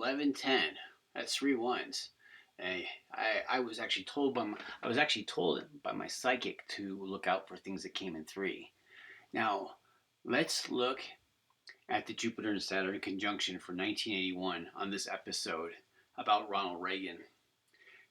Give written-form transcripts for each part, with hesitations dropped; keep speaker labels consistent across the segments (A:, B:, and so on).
A: 11:10. That's three ones. I was actually told by my psychic to look out for things that came in three. Now, let's look at the Jupiter and Saturn conjunction for 1981 on this episode about Ronald Reagan.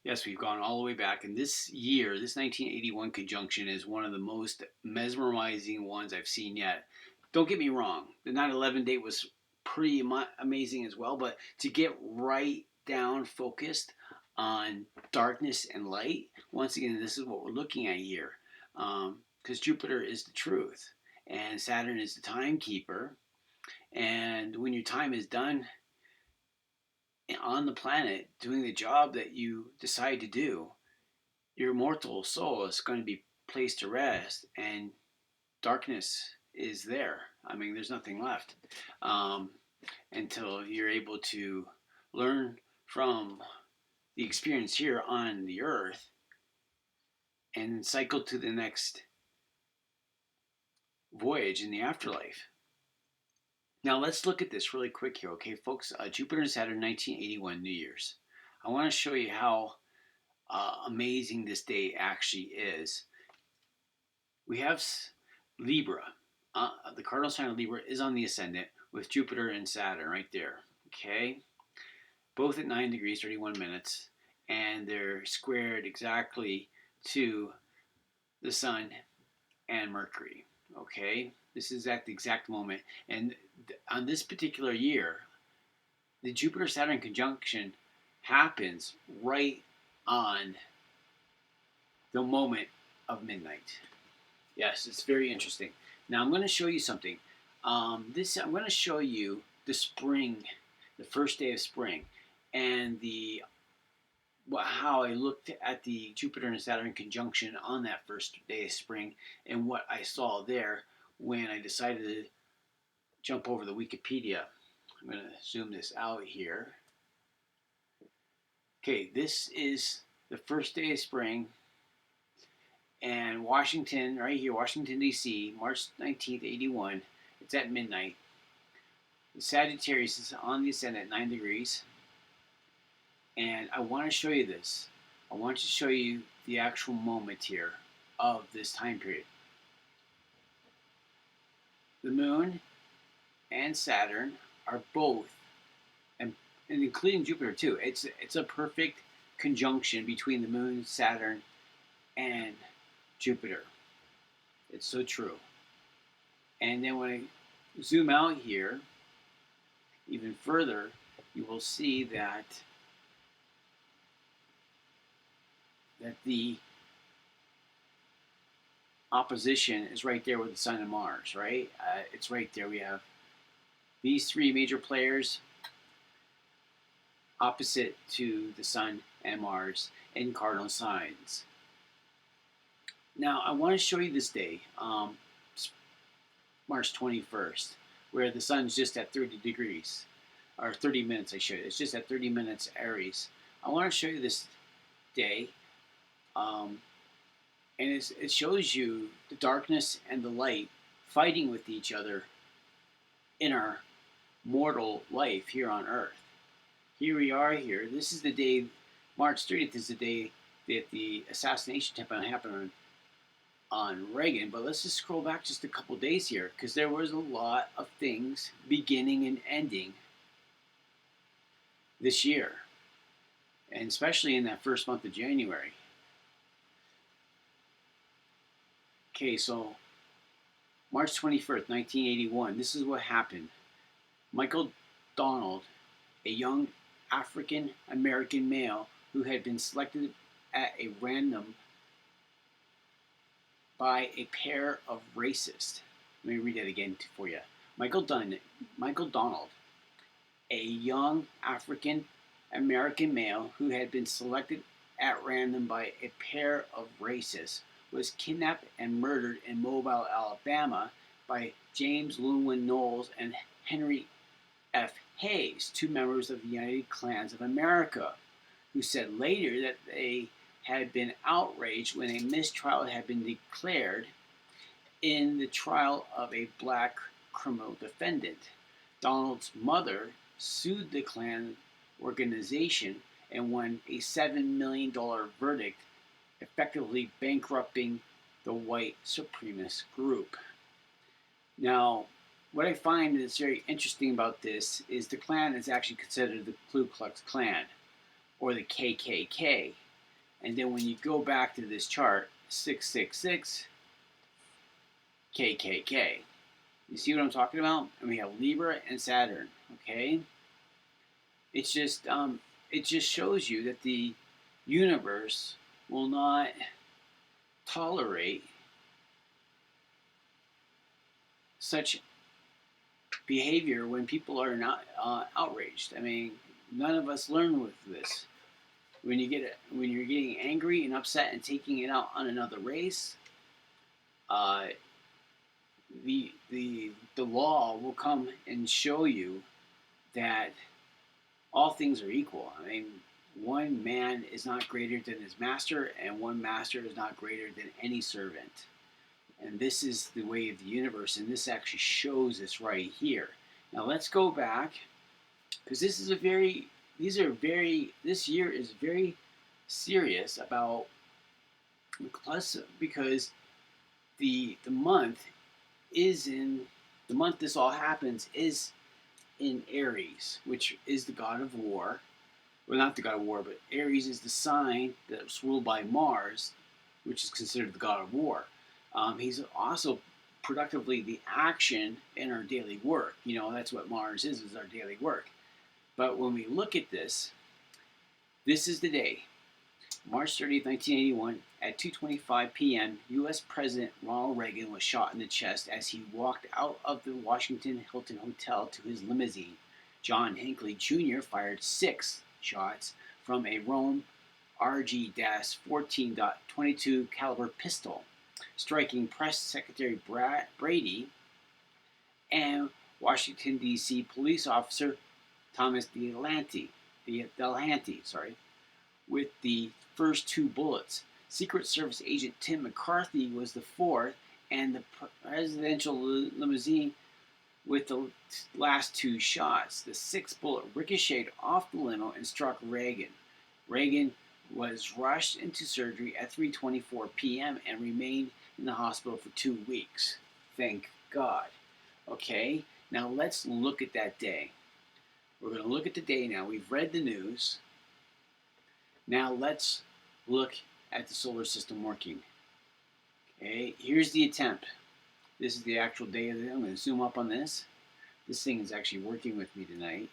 A: Yes, we've gone all the way back, and this year, this 1981 conjunction is one of the most mesmerizing ones I've seen yet. Don't get me wrong, the 9/11 date was pretty amazing as well, but to get right down focused on darkness and light, once again, this is what we're looking at here. Because Jupiter is the truth, and Saturn is the timekeeper. And when your time is done on the planet doing the job that you decide to do, your mortal soul is going to be placed to rest, and darkness is there. I mean, there's nothing left um, until you're able to learn from the experience here on the earth and cycle to the next voyage in the afterlife. Now, let's look at this really quick here, okay, folks? Jupiter and Saturn, 1981 New Year's. I want to show you how amazing this day actually is. We have Libra. The cardinal sign of Libra is on the ascendant with Jupiter and Saturn right there. Okay, both at 9 degrees 31 minutes, and they're squared exactly to the Sun and Mercury. Okay, this is at the exact moment, and on this particular year, the Jupiter Saturn conjunction happens right on the moment of midnight. Yes, it's very interesting. Now I'm going to show you something. I'm going to show you the spring, the first day of spring, and the how I looked at the Jupiter and Saturn conjunction on that first day of spring, and what I saw there when I decided to jump over the Wikipedia. I'm going to zoom this out here. Okay, this is the first day of spring, and Washington, right here, Washington, D.C., March 19th, 81. It's at midnight. The Sagittarius is on the ascendant at 9 degrees. And I want to show you this. I want to show you the actual moment here of this time period. The moon and Saturn are both, and including Jupiter too, it's a perfect conjunction between the moon, Saturn, and Jupiter. It's so true. And then when I zoom out here even further, you will see that the opposition is right there with the Sun and Mars, right? It's right there. We have these three major players opposite to the Sun and Mars in cardinal signs. Now, I want to show you this day, March 21st, where the Sun's just at 30 degrees, or 30 minutes, I should. It's just at 30 minutes Aries. I want to show you this day, and it shows you the darkness and the light fighting with each other in our mortal life here on Earth. Here we are here. This is the day, March 30th is the day that the assassination attempt happened on Reagan. But let's just scroll back just a couple days here, because there was a lot of things beginning and ending this year, and especially in that first month of January. Okay, so March 21st, 1981, this is what happened. Michael Donald, a young African American male who had been selected at a random by a pair of racists. Let me read that again for you. Michael Donald, a young African American male who had been selected at random by a pair of racists, was kidnapped and murdered in Mobile, Alabama by James Llewellyn Knowles and Henry F. Hayes, two members of the United Klans of America, who said later that they had been outraged when a mistrial had been declared in the trial of a black criminal defendant. Donald's mother sued the Klan organization and won a $7 million verdict, effectively bankrupting the white supremacist group. Now, what I find is very interesting about this is the Klan is actually considered the Ku Klux Klan or the KKK. And then when you go back to this chart, 666 KKK. You see what I'm talking about? And we have Libra and Saturn. Okay, it just shows you that the universe will not tolerate such behavior when people are not outraged. I mean, none of us learn with this. When you're getting angry and upset and taking it out on another race, the law will come and show you that all things are equal. I mean, one man is not greater than his master, and one master is not greater than any servant. And this is the way of the universe, and this actually shows us right here. Now let's go back, because this year is very serious about, plus because the month this all happens is in Aries, which is the god of war. Well, not the god of war, but Aries is the sign that's ruled by Mars, which is considered the god of war. He's also productively the action in our daily work. You know, that's what Mars is our daily work. But when we look at this, this is the day, March 30th, 1981, at 2:25 p.m., U.S. President Ronald Reagan was shot in the chest as he walked out of the Washington Hilton Hotel to his limousine. John Hinckley Jr. fired 6 shots from a Rome RG-14.22 caliber pistol, striking Press Secretary Brady and Washington, D.C. police officer Thomas Delahanty, with the first 2 bullets. Secret Service agent Tim McCarthy was the 4th, and the presidential limousine with the last 2 shots. The 6th bullet ricocheted off the limo and struck Reagan. Reagan was rushed into surgery at 3:24 p.m. and remained in the hospital for 2 weeks. Thank God. Okay, now let's look at that day. We're going to look at the day now. We've read the news. Now let's look at the solar system working. Okay, here's the attempt. This is the actual day of it. I'm going to zoom up on this. This thing is actually working with me tonight.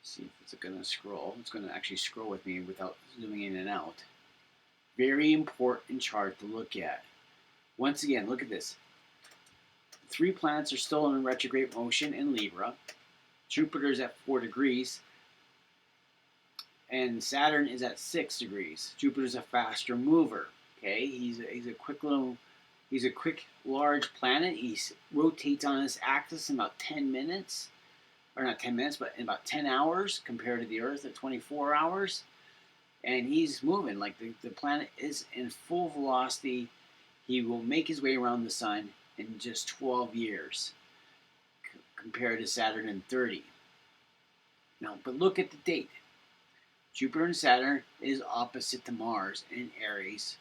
A: See if it's going to scroll. It's going to actually scroll with me without zooming in and out. Very important chart to look at. Once again, look at this. 3 planets are still in retrograde motion in Libra. Jupiter's at 4 degrees. And Saturn is at 6 degrees. Jupiter's a faster mover. Okay, he's a quick, large planet. He rotates on his axis in about 10 minutes, or not 10 minutes, but in about 10 hours compared to the Earth at 24 hours. And he's moving like the planet is in full velocity. He will make his way around the sun in just 12 years, compared to Saturn in 30. Now, but look at the date. Jupiter and Saturn is opposite to Mars in Aries.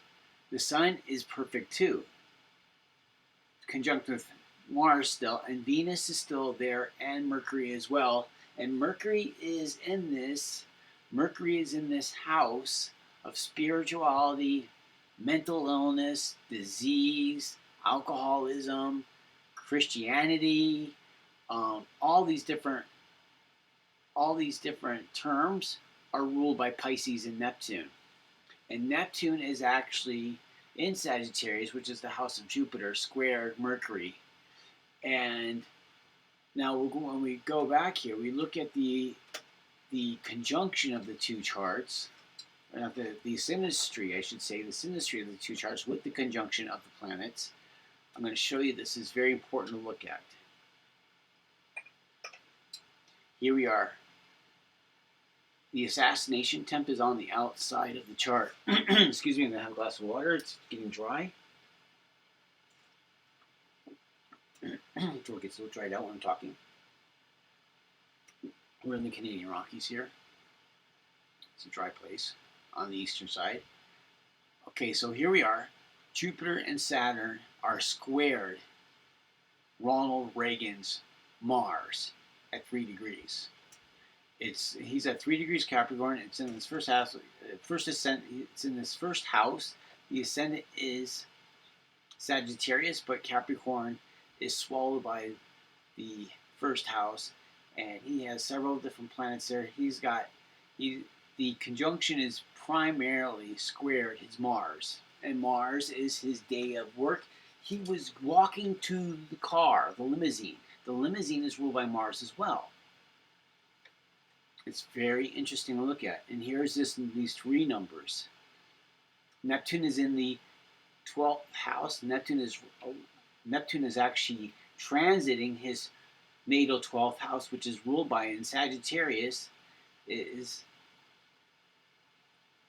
A: The Sun is perfect too, conjunct with Mars still, and Venus is still there, and Mercury as well. And Mercury is in this house of spirituality, mental illness, disease, alcoholism, Christianity, all these different terms are ruled by Pisces and Neptune. And Neptune is actually in Sagittarius, which is the house of Jupiter, squared Mercury. And now when we go back here, we look at the conjunction of the 2 charts, or not the synastry, I should say, the synastry of the 2 charts with the conjunction of the planets. I'm going to show you this is very important to look at. Here we are. The assassination temp is on the outside of the chart. Excuse me, I'm going to have a glass of water. It's getting dry. Throat gets a little dried out when I'm talking. We're in the Canadian Rockies here. It's a dry place on the eastern side. Okay, so here we are. Jupiter and Saturn are squared Ronald Reagan's Mars at 3 degrees. He's at 3 degrees Capricorn. It's in his first house. It's in his first house. The ascendant is Sagittarius, but Capricorn is swallowed by the first house, and he has several different planets there. The conjunction is primarily squared his Mars, and Mars is his day of work. He was walking to the car, the limousine. The limousine is ruled by Mars as well. It's very interesting to look at. And here's these 3 numbers. Neptune is in the 12th house. Neptune is actually transiting his natal 12th house, which is ruled by, and Sagittarius is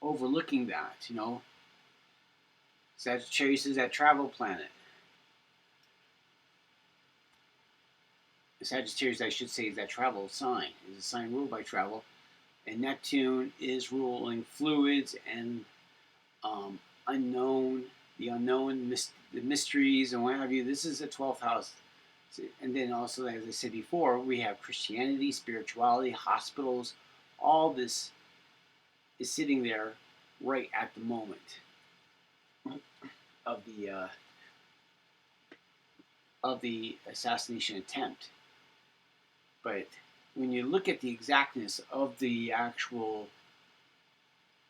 A: overlooking that, Sagittarius is that travel planet. Sagittarius, I should say, is that travel sign. Is a sign ruled by travel. And Neptune is ruling fluids and the unknown, the mysteries and what have you. This is the 12th house. And then also, as I said before, we have Christianity, spirituality, hospitals. All this is sitting there right at the moment of the assassination attempt. But when you look at the exactness of the actual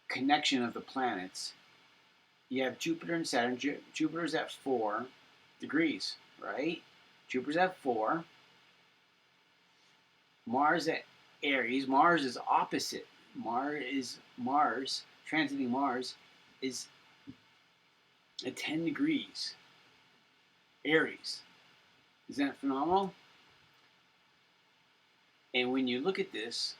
A: connection of the planets, you have Jupiter and Saturn. Jupiter's at 4 degrees, right? Jupiter's at 4. Mars at Aries. Mars is opposite. Mars transiting Mars is at 10 degrees. Aries. Isn't that phenomenal? And when you look at this,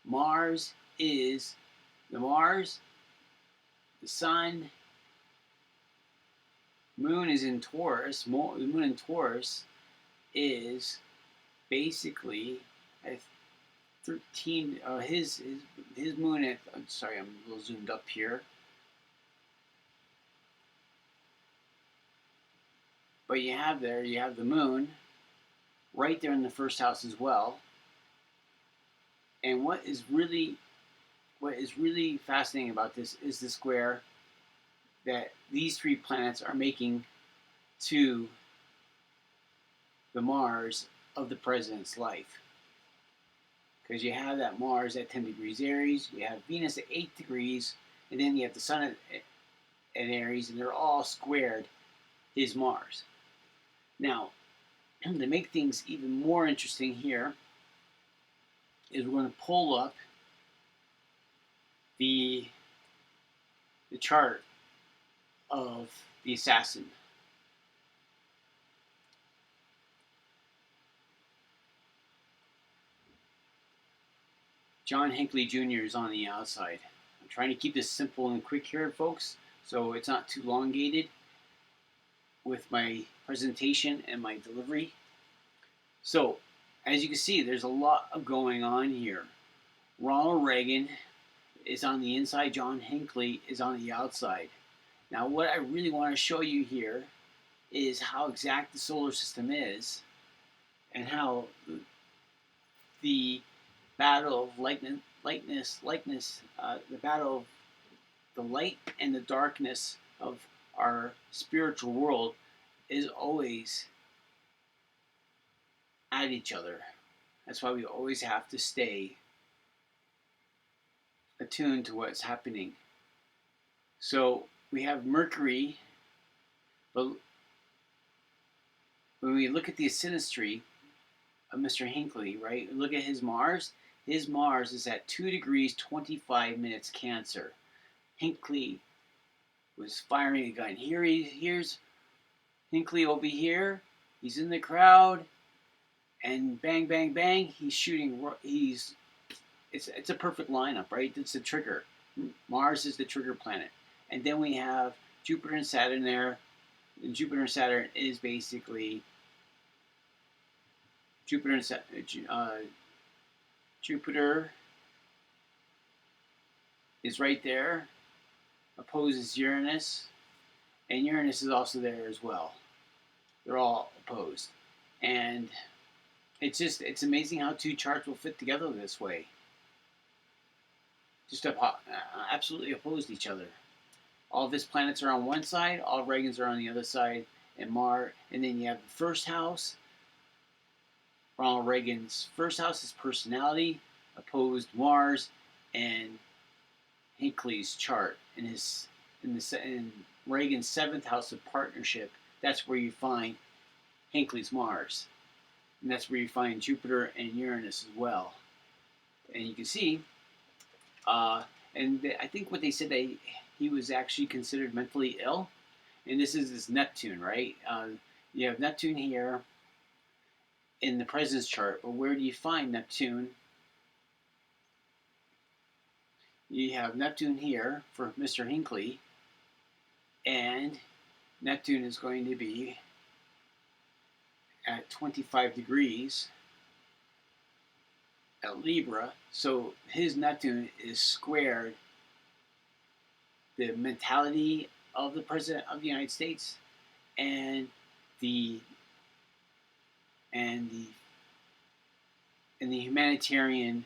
A: Mars, the Sun, Moon is in Taurus. The Moon in Taurus is basically at 13. His Moon at. I'm sorry, I'm a little zoomed up here. But you have the Moon right there in the first house as well. And what is really fascinating about this is the square that these 3 planets are making to the Mars of the president's life. Because you have that Mars at 10 degrees Aries, you have Venus at 8 degrees, and then you have the Sun at Aries, and they're all squared his Mars. Now, to make things even more interesting here, is we're going to pull up the chart of the assassin. John Hinckley Jr. is on the outside. I'm trying to keep this simple and quick here, folks, so it's not too elongated with my presentation and my delivery. So, as you can see, there's a lot of going on here. Ronald Reagan is on the inside. John Hinckley is on the outside. Now, what I really want to show you here is how exact the solar system is, and how the battle of the battle of the light and the darkness of our spiritual world is always at each other. That's why we always have to stay attuned to what's happening. So we have Mercury, but when we look at the ascendancy of Mr. Hinckley, right, look at his Mars. His Mars is at 2 degrees 25 minutes Cancer. Hinckley was firing a gun. Here's Hinckley over here. He's in the crowd, and bang, bang, bang. He's shooting. It's a perfect lineup, right? It's the trigger. Mars is the trigger planet, and then we have Jupiter and Saturn there. And Jupiter and Saturn is basically Jupiter and Jupiter is right there, opposes Uranus, and Uranus is also there as well. They're all opposed, and it's amazing how two charts will fit together this way. Just absolutely opposed each other. All of his planets are on one side, all of Reagan's are on the other side, and and then you have the first house. Ronald Reagan's first house is personality, opposed Mars, and Hinckley's chart in Reagan's seventh house of partnership. That's where you find Hinckley's Mars, and that's where you find Jupiter and Uranus as well. And you can see, I think what they said, he was actually considered mentally ill, and this is Neptune, right? You have Neptune here in the president's chart, but where do you find Neptune? You have Neptune here for Mr. Hinckley, and Neptune is going to be at 25 degrees at Libra, so his Neptune is squared the mentality of the President of the United States and the humanitarian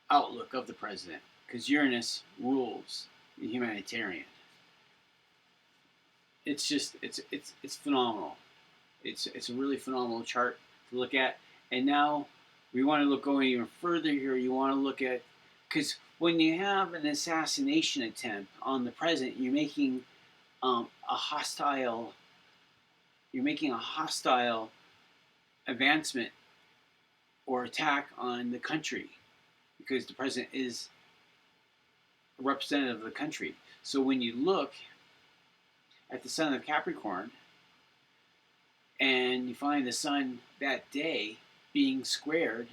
A: outlook of the president, because Uranus rules the humanitarian. It's phenomenal. It's a really phenomenal chart to look at. And now we want to look going even further here. You want to look at, because when you have an assassination attempt on the president, you're making a hostile advancement or attack on the country, because the president is a representative of the country. So when you look at the sun of Capricorn and you find the sun that day being squared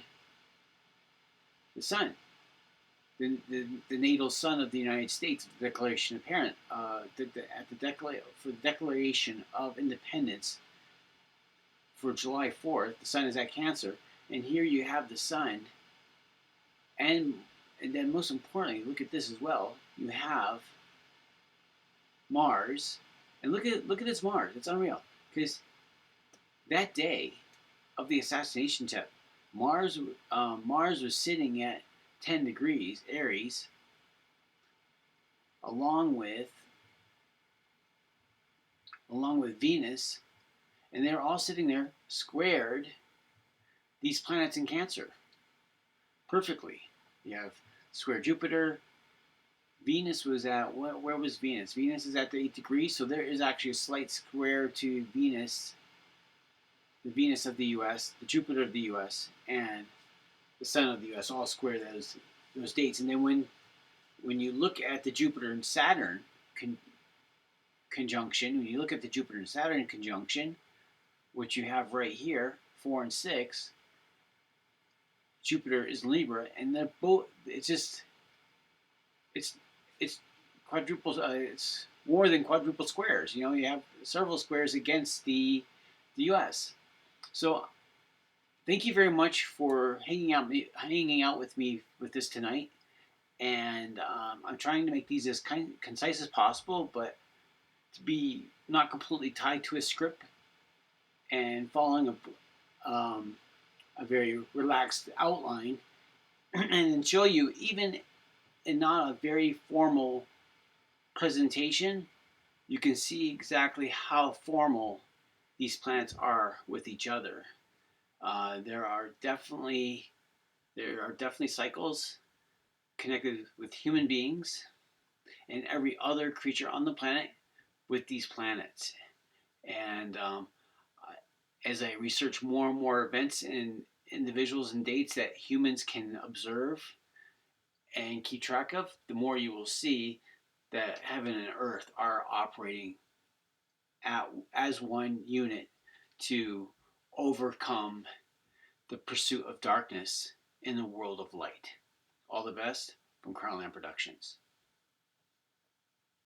A: the sun, the natal sun of the United States, the Declaration of Parent, for the Declaration of Independence for July 4th, the sun is at Cancer, and here you have the sun, and then most importantly, look at this as well. You have Mars, and look at this Mars. It's unreal, because that day of the assassination attempt, Mars was sitting at 10 degrees Aries, along with Venus, and they're all sitting there squared these planets in Cancer perfectly. You have square Jupiter. Venus was at, where was Venus? Venus is at the 8 degrees, so there is actually a slight square to Venus, the Venus of the U.S., the Jupiter of the U.S., and the Sun of the U.S. all square those dates. And then when you look at the Jupiter and Saturn conjunction, when you look at the Jupiter and Saturn conjunction, which you have right here, 4 and 6, Jupiter is Libra, and they're both. It's quadruple. It's more than quadruple squares. You know, you have several squares against the U.S. So, thank you very much for hanging out with me with this tonight. And I'm trying to make these as concise as possible, but to be not completely tied to a script and following a very relaxed outline, and show you, even in not a very formal presentation, you can see exactly how formal these planets are with each other. There are definitely cycles connected with human beings and every other creature on the planet with these planets. And as I research more and more events and individuals and dates that humans can observe and keep track of, the more you will see that heaven and earth are operating as one unit to overcome the pursuit of darkness in the world of light. All the best from Crownland Productions.